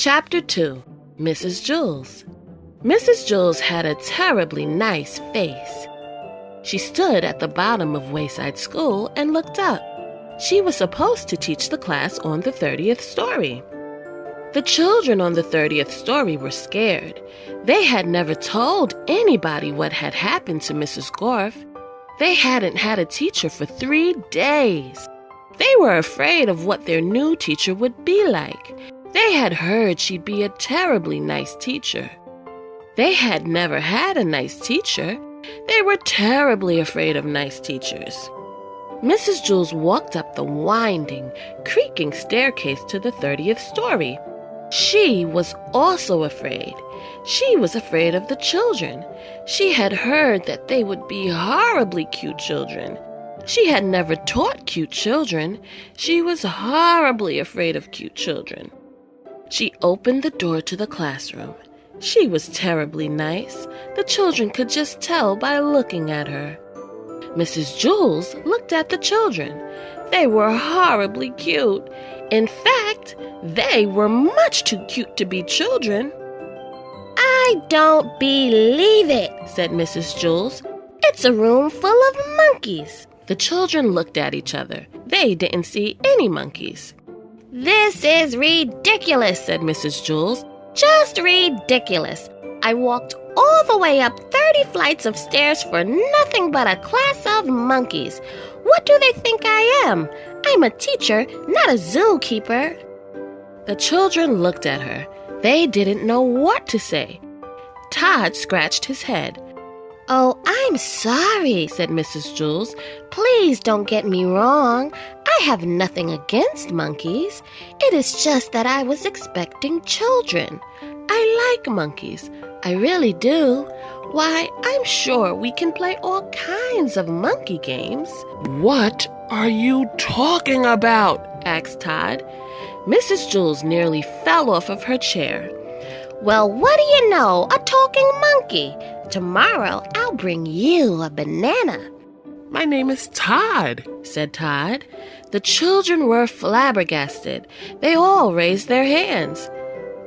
Chapter 2, Mrs. Jewls. Mrs. Jewls had a terribly nice face. She stood at the bottom of Wayside School and looked up. She was supposed to teach the class on the 30th story. The children on the 30th story were scared. They had never told anybody what had happened to Mrs. Gorf. They hadn't had a teacher for 3 days. They were afraid of what their new teacher would be like. They had heard she'd be a terribly nice teacher. They had never had a nice teacher. They were terribly afraid of nice teachers. Mrs. Jewls walked up the winding, creaking staircase to the 30th story. She was also afraid. She was afraid of the children. She had heard that they would be horribly cute children. She had never taught cute children. She was horribly afraid of cute children. She opened the door to the classroom. She was terribly nice. The children could just tell by looking at her. Mrs. Jewls looked at the children. They were horribly cute. In fact, they were much too cute to be children. "I don't believe it," said Mrs. Jewls. "It's a room full of monkeys." The children looked at each other. They didn't see any monkeys. "This is ridiculous," said Mrs. Jewls. "Just ridiculous. I walked all the way up 30 flights of stairs for nothing but a class of monkeys. What do they think I am? I'm a teacher, not a zookeeper." The children looked at her. They didn't know what to say. Todd scratched his head. "Oh, I'm sorry," said Mrs. Jewls. "Please don't get me wrong. I have nothing against monkeys. It is just that I was expecting children. I like monkeys. I really do. Why, I'm sure we can play all kinds of monkey games." "What are you talking about?" asked Todd. Mrs. Jewls nearly fell off of her chair. "Well, what do you know? A talking monkey. Tomorrow I'll bring you a banana." "My name is Todd," said Todd. The children were flabbergasted. They all raised their hands.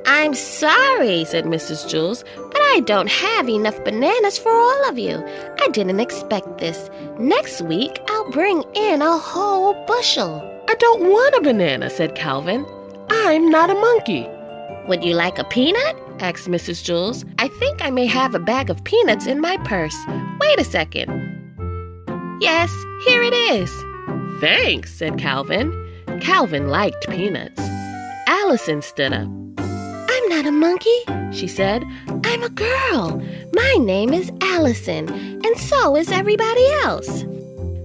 "I'm sorry," said Mrs. Jewls, "but I don't have enough bananas for all of you. I didn't expect this. Next week I'll bring in a whole bushel." "I don't want a banana," said Calvin. "I'm not a monkey." "Would you like a peanut?" asked Mrs. Jewls. "I think I may have a bag of peanuts in my purse. Wait a second. Yes, here it is." "Thanks," said Calvin. Calvin liked peanuts. Allison stood up. "I'm not a monkey," she said. "I'm a girl. My name is Allison, and so is everybody else."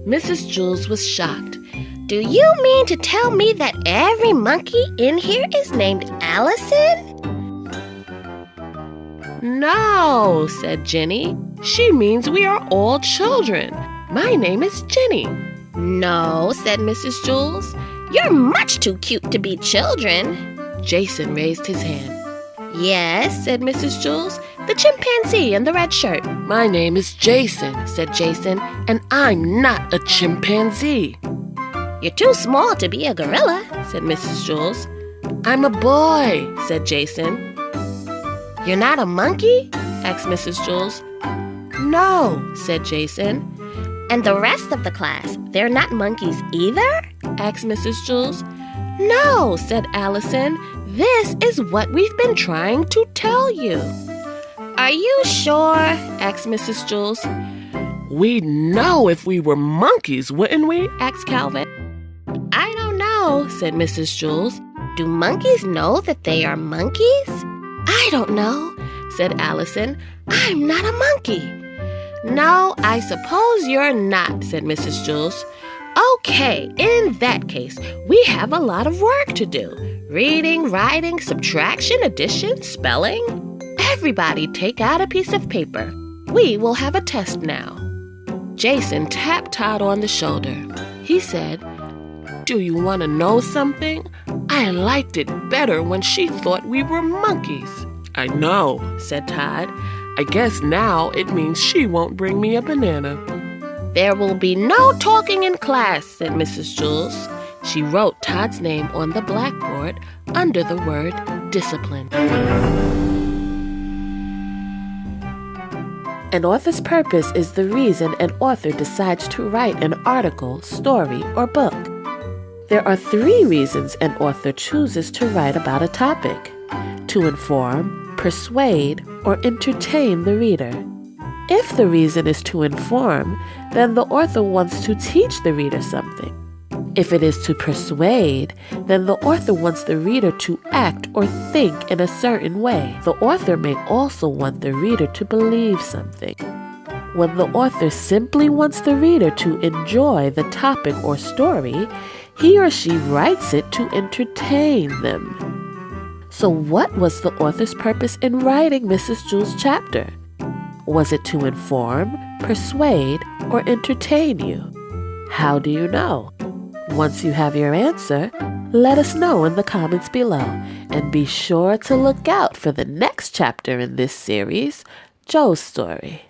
Mrs. Jewls was shocked. "Do you mean to tell me that every monkey in here is named Allison?" "No," said Jenny. "She means we are all children. My name is Jenny." "No," said Mrs. Jewls. "You're much too cute to be children." Jason raised his hand. "Yes," said Mrs. Jewls. "The chimpanzee in the red shirt." "My name is Jason," said Jason, "and I'm not a chimpanzee." "You're too small to be a gorilla," said Mrs. Jewls. "I'm a boy," said Jason. "You're not a monkey?" asked Mrs. Jewls. "No," said Jason. "And the rest of the class, they're not monkeys either?" asked Mrs. Jewls. "No," said Allison. "This is what we've been trying to tell you." "Are you sure?" asked Mrs. Jewls. "We'd know if we were monkeys, wouldn't we?" asked Calvin. "I don't know," said Mrs. Jewls. "Do monkeys know that they are monkeys?" "I don't know," said Allison. "I'm not a monkey." "No, I suppose you're not," said Mrs. Jewls. "Okay, in that case, we have a lot of work to do. Reading, writing, subtraction, addition, spelling. Everybody take out a piece of paper. We will have a test now." Jason tapped Todd on the shoulder. He said, "Do you want to know something? I liked it better when she thought we were monkeys." "I know," said Todd. "I guess now it means she won't bring me a banana." "There will be no talking in class," said Mrs. Jewls. She wrote Todd's name on the blackboard under the word discipline. An author's purpose is the reason an author decides to write an article, story, or book. There are 3 reasons an author chooses to write about a topic: to inform, persuade, or entertain the reader. If the reason is to inform, then the author wants to teach the reader something. If it is to persuade, then the author wants the reader to act or think in a certain way. The author may also want the reader to believe something. When the author simply wants the reader to enjoy the topic or story, he or she writes it to entertain them. So what was the author's purpose in writing Mrs. Jewls' chapter? Was it to inform, persuade, or entertain you? How do you know? Once you have your answer, let us know in the comments below, and be sure to look out for the next chapter in this series, Joe's story.